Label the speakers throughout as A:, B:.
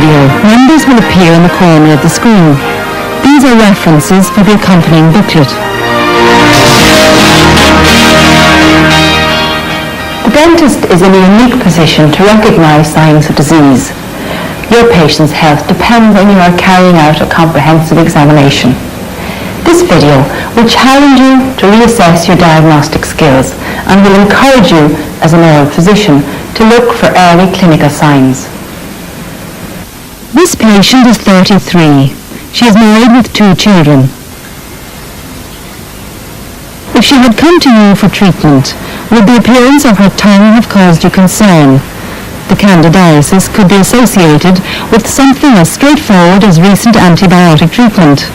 A: video, numbers will appear in the corner of the screen. These are references for the accompanying booklet. The dentist is in a unique position to recognise signs of disease. Your patient's health depends on your carrying out a comprehensive examination. This video will challenge you to reassess your diagnostic skills and will encourage you, as an oral physician, to look for early clinical signs. This patient is 33. She is married with 2 children. If she had come to you for treatment, would the appearance of her tongue have caused you concern? The candidiasis could be associated with something as straightforward as recent antibiotic treatment.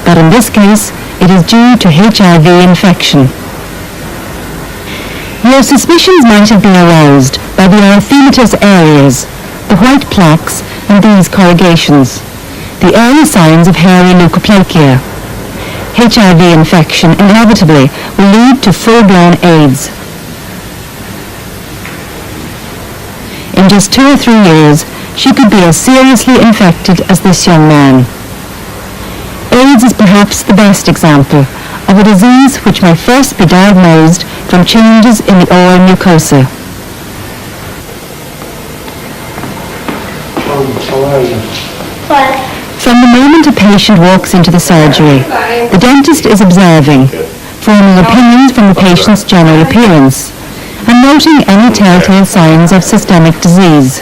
A: But in this case, it is due to HIV infection. Your suspicions might have been aroused by the erythematous areas, the white plaques, and these corrugations, the early signs of hairy leukoplakia. HIV infection inevitably will lead to full-blown AIDS. In just 2 or 3 years, she could be as seriously infected as this young man. AIDS is perhaps the best example of a disease which may first be diagnosed from changes in the oral mucosa. From the moment a patient walks into the surgery, the dentist is observing, forming opinions from the patient's general appearance, and noting any telltale signs of systemic disease.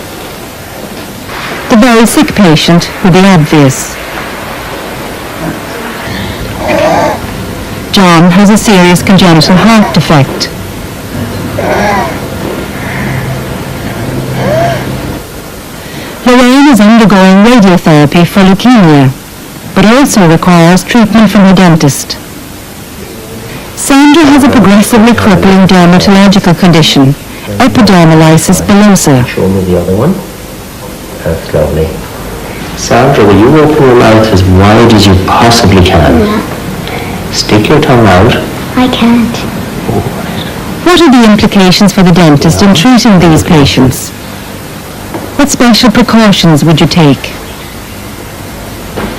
A: The very sick patient will be obvious. John has a serious congenital heart defect. Lorraine is undergoing radiotherapy for leukemia, but also requires treatment from her dentist. Sandra has a progressively crippling dermatological condition, epidermolysis bullosa.
B: Show me the other one. That's lovely. Sandra, will you open your mouth as wide as you possibly can?
C: Yeah.
B: Stick your tongue out.
C: I can't.
A: What are the implications for the dentist in treating these patients? What special precautions would you take?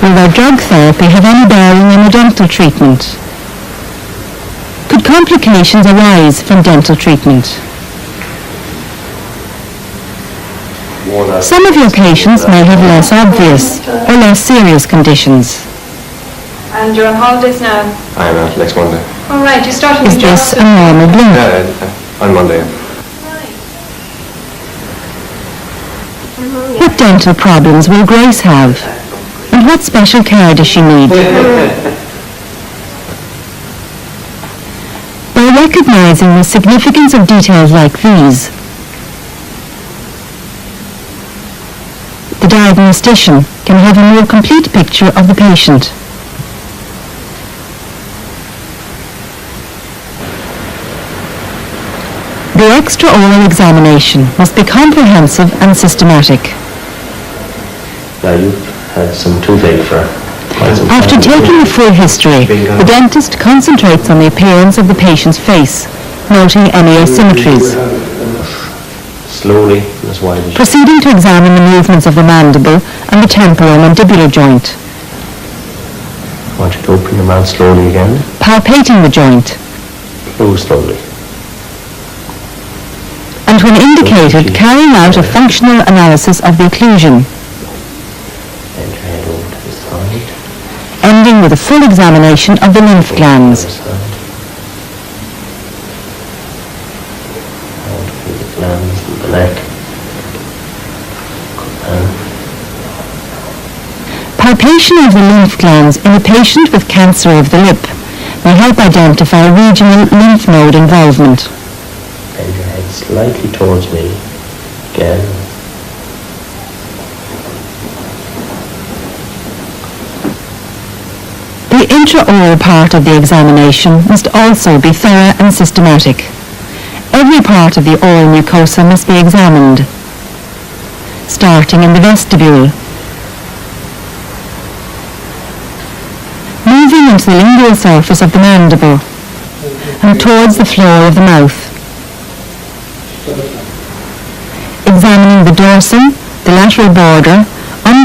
A: Will their drug therapy have any bearing on the dental treatment? Could complications arise from dental treatment? Some of your patients may have less obvious or less serious conditions.
D: And you're on holidays now?
B: I'm out next Monday.
D: All right, you started
A: Is this a normal blink?
B: Yeah, on Monday.
A: What dental problems will Grace have? And what special care does she need? By recognizing the significance of details like these, the diagnostician can have a more complete picture of the patient. The extra-oral examination must be comprehensive and systematic.
B: Now you've had some toothache for quite some time.
A: After taking the full history, the dentist concentrates on the appearance of the patient's face, noting any asymmetries.
B: Slowly, as wide as you
A: Proceeding to examine the movements of the mandible and the temporomandibular joint.
B: I want you to open your mouth slowly again.
A: Palpating the joint.
B: Close slowly.
A: And when indicated, carrying out a functional analysis of the occlusion,
B: Bend your head over to the side.
A: ending with a full examination of the lymph glands.
B: Other side. Out through the glands and the neck. And
A: Palpation of the lymph glands in a patient with cancer of the lip may help identify regional lymph node involvement.
B: bend your head slightly towards me. Again.
A: The intraoral part of the examination must also be thorough and systematic. Every part of the oral mucosa must be examined, starting in the vestibule, moving into the lingual surface of the mandible, and towards the floor of the mouth. Examining the dorsum, the lateral border,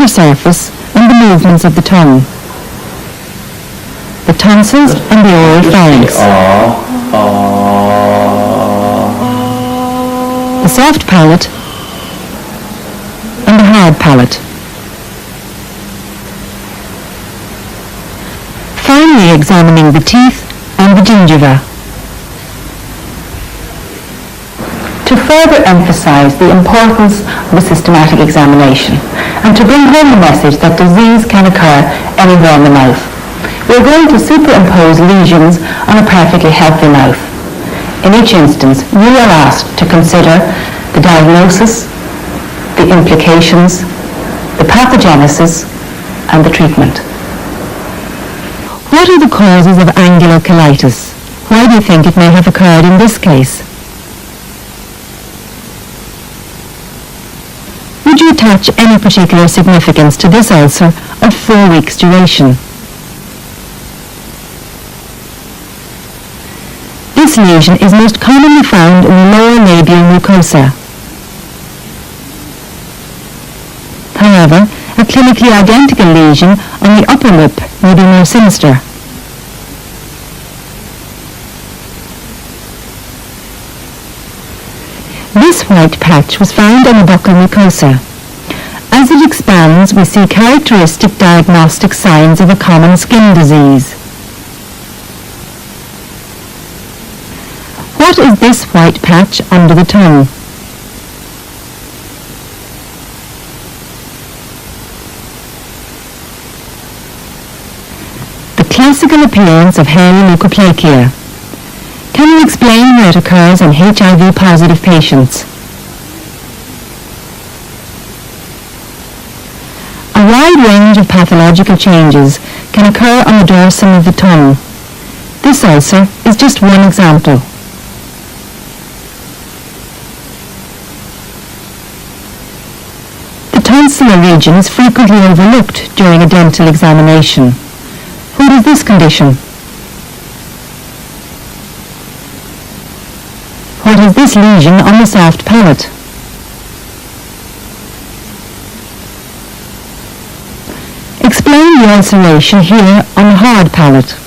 A: upper surface and the movements of the tongue, the tonsils and the oral pharynx, the soft palate and the hard palate. Finally examining the teeth and the gingiva. To further emphasize the importance of a systematic examination and to bring home the message that disease can occur anywhere in the mouth, we're going to superimpose lesions on a perfectly healthy mouth. In each instance, you are asked to consider the diagnosis, the implications, the pathogenesis, and the treatment. What are the causes of angular cheilitis? Why do you think it may have occurred in this case? Would you attach any particular significance to this ulcer of 4 weeks duration? This lesion is most commonly found in the lower labial mucosa. However, a clinically identical lesion on the upper lip may be more sinister. This white patch was found on the buccal mucosa. As it expands, we see characteristic diagnostic signs of a common skin disease. What is this white patch under the tongue? The classical appearance of hairy leukoplakia. Can you explain where it occurs in HIV-positive patients? A wide range of pathological changes can occur on the dorsum of the tongue. This ulcer is just one example. The tonsillar region is frequently overlooked during a dental examination. What is this condition? What is this lesion on the soft palate? Explain the ulceration here on the hard palate.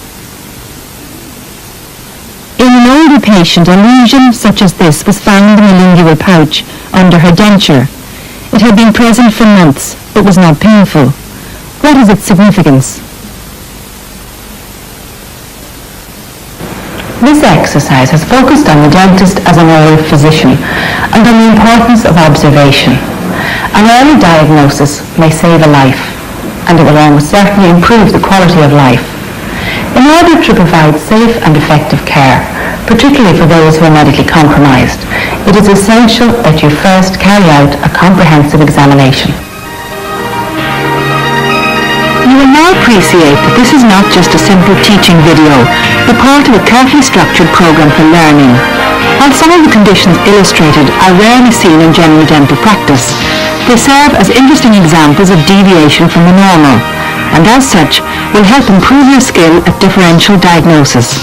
A: In an older patient, a lesion such as this was found in the lingual pouch under her denture. It had been present for months, but was not painful. What is its significance? This exercise has focused on the dentist as an oral physician and on the importance of observation. An early diagnosis may save a life, and it will almost certainly improve the quality of life. In order to provide safe and effective care, particularly for those who are medically compromised, it is essential that you first carry out a comprehensive examination. You will now appreciate that this is not just a simple teaching video, but part of a carefully structured program for learning. While some of the conditions illustrated are rarely seen in general dental practice, they serve as interesting examples of deviation from the normal, and as such will help improve your skill at differential diagnosis.